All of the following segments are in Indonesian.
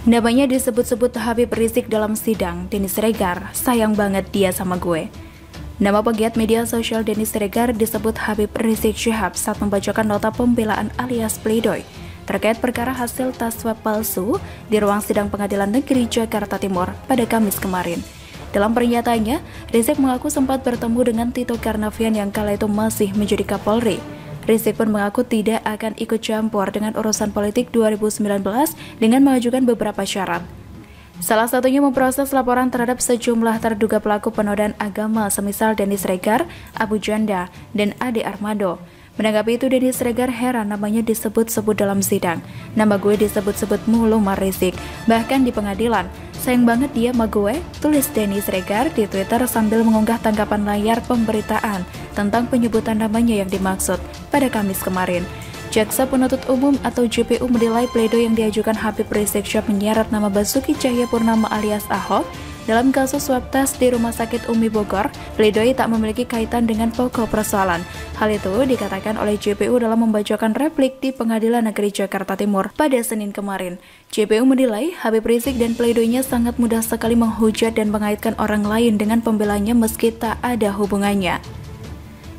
Namanya disebut-sebut Habib Rizik dalam sidang. Denny Siregar, sayang banget dia sama gue. Nama pegiat media sosial Denny Siregar disebut Habib Rizik Syihab saat membacakan nota pembelaan alias pledoi terkait perkara hasil tes swab palsu di ruang sidang Pengadilan Negeri Jakarta Timur pada Kamis kemarin. Dalam pernyataannya, Rizik mengaku sempat bertemu dengan Tito Karnavian yang kala itu masih menjadi Kapolri. Rizik pun mengaku tidak akan ikut campur dengan urusan politik 2019 dengan mengajukan beberapa syarat. Salah satunya memproses laporan terhadap sejumlah terduga pelaku penodaan agama semisal Denny Siregar, Abu Janda, dan Ade Armando. Menanggapi itu, Denny Siregar heran namanya disebut-sebut dalam sidang. Nama gue disebut-sebut mulu Mar Rizik, bahkan di pengadilan. Sayang banget dia sama gue, tulis Denny Siregar di Twitter sambil mengunggah tangkapan layar pemberitaan tentang penyebutan namanya yang dimaksud pada Kamis kemarin. Jaksa Penuntut Umum atau JPU menilai pledoi yang diajukan Habib Rizik Syihab menyeret nama Basuki Cahayapurnama alias Ahok dalam kasus swab tes di Rumah Sakit Umi Bogor. Pledoi tak memiliki kaitan dengan pokok persoalan. Hal itu dikatakan oleh JPU dalam membacakan replik di Pengadilan Negeri Jakarta Timur pada Senin kemarin. JPU menilai Habib Rizik dan pledoinya sangat mudah sekali menghujat dan mengaitkan orang lain dengan pembelanya meski tak ada hubungannya.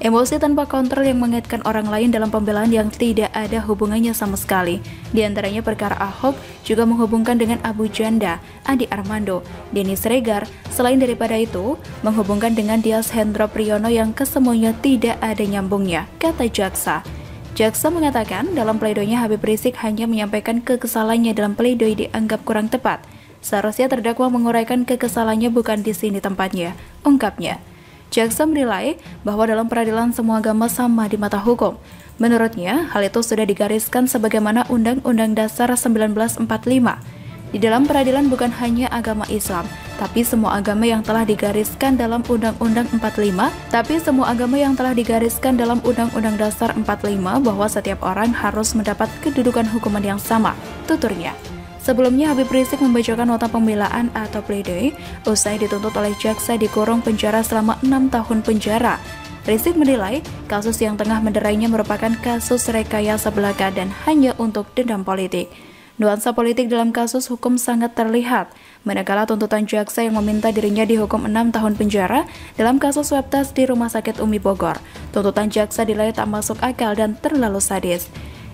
Emosi tanpa kontrol yang mengaitkan orang lain dalam pembelaan yang tidak ada hubungannya sama sekali. Di antaranya perkara Ahok juga menghubungkan dengan Abu Janda, Ade Armando, Denny Siregar. Selain daripada itu, menghubungkan dengan Dias Hendro Priyono yang kesemuanya tidak ada nyambungnya, kata jaksa. Jaksa mengatakan dalam pledoinya Habib Rizik hanya menyampaikan kekesalannya dalam pledoi dianggap kurang tepat. Seharusnya terdakwa menguraikan kekesalannya bukan di sini tempatnya, ungkapnya. Jaksa menilai bahwa dalam peradilan semua agama sama di mata hukum. Menurutnya, hal itu sudah digariskan sebagaimana Undang-Undang Dasar 1945. Di dalam peradilan bukan hanya agama Islam, tapi semua agama yang telah digariskan dalam Undang-Undang 45, Dasar 45 bahwa setiap orang harus mendapat kedudukan hukuman yang sama, tuturnya. Sebelumnya, Habib Rizik membacakan nota pembelaan atau pledoi usai dituntut oleh jaksa dikurung penjara selama 6 tahun penjara. Rizik menilai kasus yang tengah menderainya merupakan kasus rekayasa belaka dan hanya untuk dendam politik. Nuansa politik dalam kasus hukum sangat terlihat, manakala tuntutan jaksa yang meminta dirinya dihukum 6 tahun penjara dalam kasus swab tes di Rumah Sakit Umi Bogor. Tuntutan jaksa dinilai tak masuk akal dan terlalu sadis.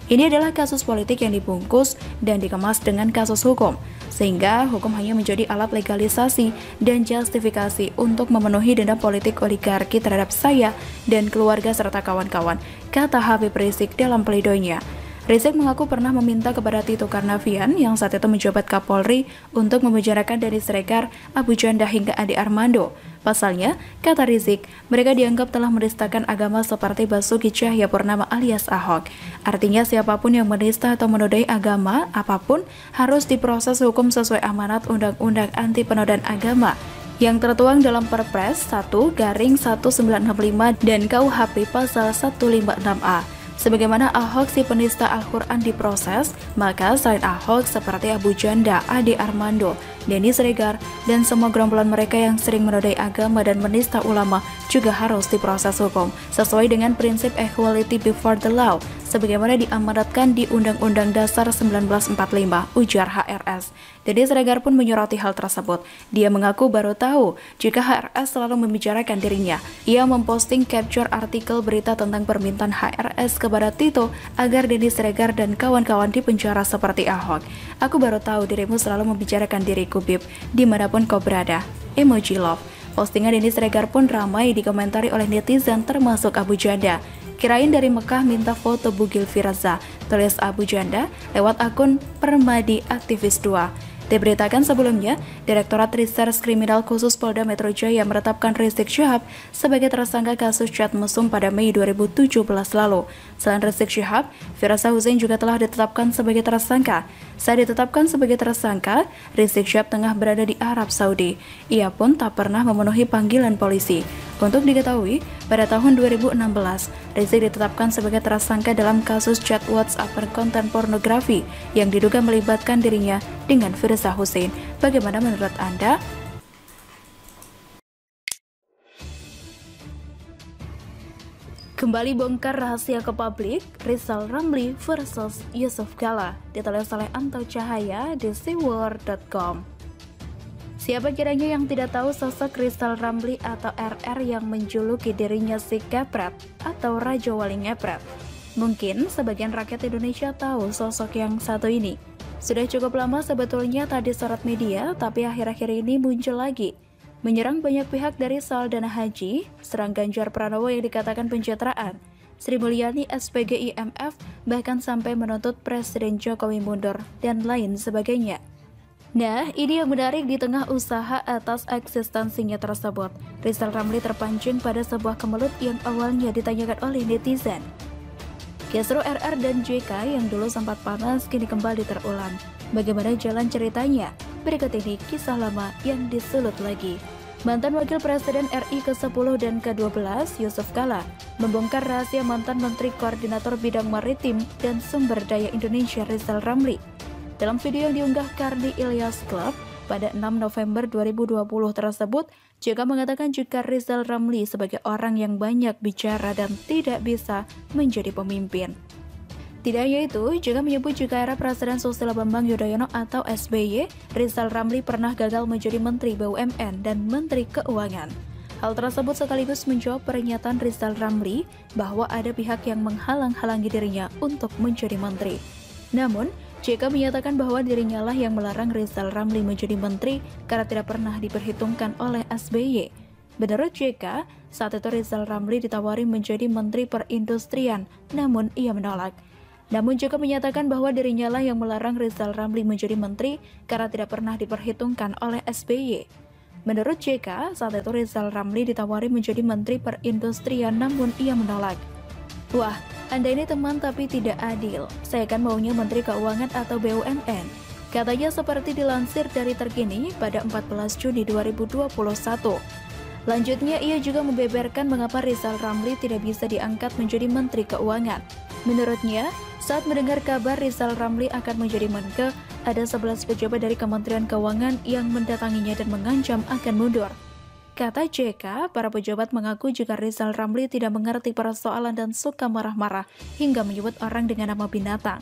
Ini adalah kasus politik yang dibungkus dan dikemas dengan kasus hukum, sehingga hukum hanya menjadi alat legalisasi dan justifikasi untuk memenuhi dendam politik oligarki terhadap saya dan keluarga serta kawan-kawan, kata Habib Rizik dalam pledoinya. Rizik mengaku pernah meminta kepada Tito Karnavian yang saat itu menjabat Kapolri untuk memenjarakan Denny Siregar, Abu Janda hingga Ade Armando. Pasalnya, kata Rizik, mereka dianggap telah menistakan agama seperti Basuki Cahayapurnama alias Ahok. Artinya siapapun yang menista atau menodai agama apapun harus diproses hukum sesuai amanat Undang-Undang Anti Penodaan Agama yang tertuang dalam Perpres 1/1965 dan KUHP pasal 156A. Sebagaimana Ahok si penista Al-Quran diproses, maka selain Ahok seperti Abu Janda, Ade Armando, Denny Siregar, dan semua gerombolan mereka yang sering menodai agama dan menista ulama juga harus diproses hukum sesuai dengan prinsip equality before the law sebagaimana diamanatkan di Undang-Undang Dasar 1945, ujar HRS. Denny Siregar pun menyoroti hal tersebut. Dia mengaku baru tahu jika HRS selalu membicarakan dirinya. Ia memposting capture artikel berita tentang permintaan HRS kepada Tito agar Denny Siregar dan kawan-kawan dipenjara seperti Ahok. Aku baru tahu dirimu selalu membicarakan diriku, Bib, dimanapun kau berada. Emoji love. Postingan Denny Siregar pun ramai dikomentari oleh netizen termasuk Abu Janda. Kirain dari Mekah minta foto Bugil Firaza, tulis Abu Janda lewat akun Permadi Aktivis 2. Diberitakan sebelumnya, Direktorat Reserse Kriminal Khusus Polda Metro Jaya menetapkan Rizik Syihab sebagai tersangka kasus chat mesum pada Mei 2017 lalu. Selain Rizik Syihab, Firasa Husein juga telah ditetapkan sebagai tersangka. Saat ditetapkan sebagai tersangka, Rizik Syihab tengah berada di Arab Saudi. Ia pun tak pernah memenuhi panggilan polisi. Untuk diketahui, pada tahun 2016, Rizik ditetapkan sebagai tersangka dalam kasus chat WhatsApp berkonten pornografi yang diduga melibatkan dirinya dengan Firasa Husein. Bagaimana menurut Anda? Kembali bongkar rahasia ke publik, Rizal Ramli versus Yusuf Kala, ditulis oleh Anto Cahaya di siwar.com. Siapa kiranya yang tidak tahu sosok Rizal Ramli atau RR yang menjuluki dirinya si Kepret atau Raja Wali Ngepret? Mungkin sebagian rakyat Indonesia tahu sosok yang satu ini. Sudah cukup lama sebetulnya tak disorot media, tapi akhir-akhir ini muncul lagi. Menyerang banyak pihak dari soal dana haji, serang Ganjar Pranowo yang dikatakan pencitraan, Sri Mulyani SPG IMF, bahkan sampai menuntut Presiden Jokowi mundur, dan lain sebagainya. Nah, ini yang menarik di tengah usaha atas eksistensinya tersebut. Rizal Ramli terpancing pada sebuah kemelut yang awalnya ditanyakan oleh netizen. Kisru RR dan JK yang dulu sempat panas kini kembali terulang. Bagaimana jalan ceritanya? Berikut ini kisah lama yang disulut lagi. Mantan Wakil Presiden RI ke-10 dan ke-12, Yusuf Kala, membongkar rahasia mantan Menteri Koordinator Bidang Maritim dan Sumber Daya Indonesia Rizal Ramli. Dalam video yang diunggah Kardi Ilyas Club pada 6 November 2020 tersebut, JK mengatakan jika Rizal Ramli sebagai orang yang banyak bicara dan tidak bisa menjadi pemimpin. Tidak hanya itu, juga menyebut jika era Presiden Susilo Bambang Yudhoyono atau SBY, Rizal Ramli pernah gagal menjadi Menteri BUMN dan Menteri Keuangan. Hal tersebut sekaligus menjawab pernyataan Rizal Ramli bahwa ada pihak yang menghalang-halangi dirinya untuk menjadi menteri. Namun, JK menyatakan bahwa dirinya lah yang melarang Rizal Ramli menjadi menteri karena tidak pernah diperhitungkan oleh SBY. Menurut JK, saat itu Rizal Ramli ditawari menjadi Menteri Perindustrian, namun ia menolak. Namun juga menyatakan bahwa dirinya lah yang melarang Rizal Ramli menjadi menteri karena tidak pernah diperhitungkan oleh SBY. Menurut JK, saat itu Rizal Ramli ditawari menjadi Menteri Perindustrian namun ia menolak. Wah, Anda ini teman tapi tidak adil. Saya kan maunya Menteri Keuangan atau BUMN. Katanya seperti dilansir dari Terkini pada 14 Juni 2021. Lanjutnya, ia juga membeberkan mengapa Rizal Ramli tidak bisa diangkat menjadi Menteri Keuangan. Menurutnya, saat mendengar kabar Rizal Ramli akan menjadi Menke, ada 11 pejabat dari Kementerian Keuangan yang mendatanginya dan mengancam akan mundur. Kata JK, para pejabat mengaku jika Rizal Ramli tidak mengerti persoalan dan suka marah-marah hingga menyebut orang dengan nama binatang.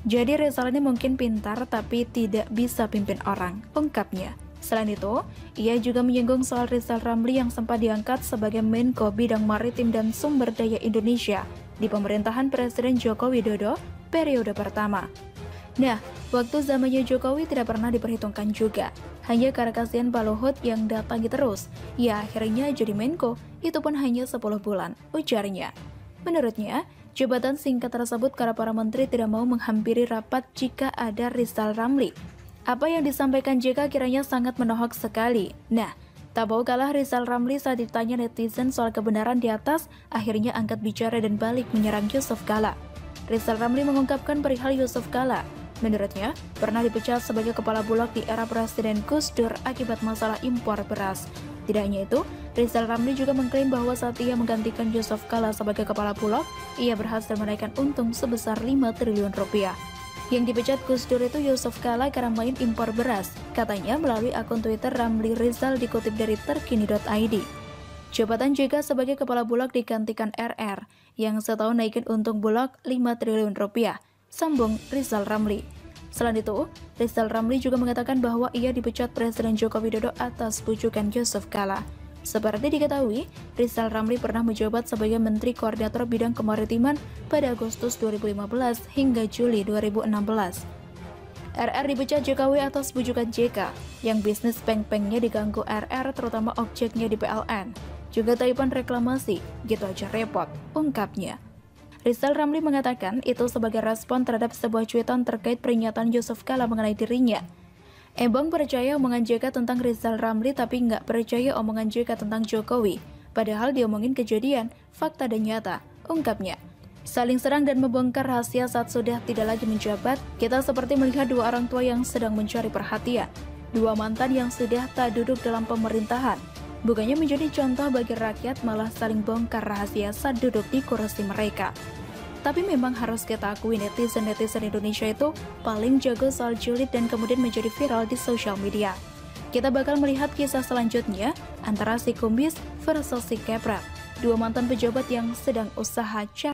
Jadi Rizal ini mungkin pintar tapi tidak bisa pimpin orang, ungkapnya. Selain itu, ia juga menyinggung soal Rizal Ramli yang sempat diangkat sebagai Menko Bidang Maritim dan Sumber Daya Indonesia di pemerintahan Presiden Joko Widodo periode pertama. Nah, waktu zamannya Jokowi tidak pernah diperhitungkan juga. Hanya karena kasihan Pak Luhut yang datangi terus, ia akhirnya jadi Menko, itu pun hanya 10 bulan, ujarnya. Menurutnya, jabatan singkat tersebut karena para menteri tidak mau menghampiri rapat jika ada Rizal Ramli. Apa yang disampaikan JK kiranya sangat menohok sekali. Nah, tak mau kalah Rizal Ramli saat ditanya netizen soal kebenaran di atas, akhirnya angkat bicara dan balik menyerang Yusuf Kala. Rizal Ramli mengungkapkan perihal Yusuf Kala. Menurutnya, pernah dipecat sebagai kepala bulog di era Presiden Gus Dur akibat masalah impor beras. Tidak hanya itu, Rizal Ramli juga mengklaim bahwa saat ia menggantikan Yusuf Kala sebagai kepala bulog, ia berhasil menaikkan untung sebesar 5 triliun rupiah. Yang dipecat Gus Dur itu Yusuf Kala karena main impor beras, katanya melalui akun Twitter Ramli Rizal dikutip dari terkini.id. Jabatan JK sebagai kepala bulog digantikan RR, yang setahun naikin untung bulog 5 triliun rupiah, sambung Rizal Ramli. Selain itu, Rizal Ramli juga mengatakan bahwa ia dipecat Presiden Joko Widodo atas bujukan Yusuf Kala. Seperti diketahui, Rizal Ramli pernah menjabat sebagai Menteri Koordinator Bidang Kemaritiman pada Agustus 2015 hingga Juli 2016. RR dipecat Jokowi atas bujukan JK, yang bisnis peng-pengnya diganggu RR terutama objeknya di PLN. Juga taipan reklamasi, gitu aja repot, ungkapnya. Rizal Ramli mengatakan itu sebagai respon terhadap sebuah cuitan terkait pernyataan Yusuf Kala mengenai dirinya. Embong percaya omongan JK tentang Rizal Ramli tapi nggak percaya omongan JK tentang Jokowi. Padahal diomongin kejadian, fakta dan nyata, ungkapnya. Saling serang dan membongkar rahasia saat sudah tidak lagi menjabat, kita seperti melihat dua orang tua yang sedang mencari perhatian. Dua mantan yang sudah tak duduk dalam pemerintahan. Bukannya menjadi contoh bagi rakyat, malah saling bongkar rahasia saat duduk di kursi mereka. Tapi memang harus kita akui netizen-netizen Indonesia itu paling jago soal julid dan kemudian menjadi viral di sosial media. Kita bakal melihat kisah selanjutnya antara si kumbis versus si kepret. dua mantan pejabat yang sedang usaha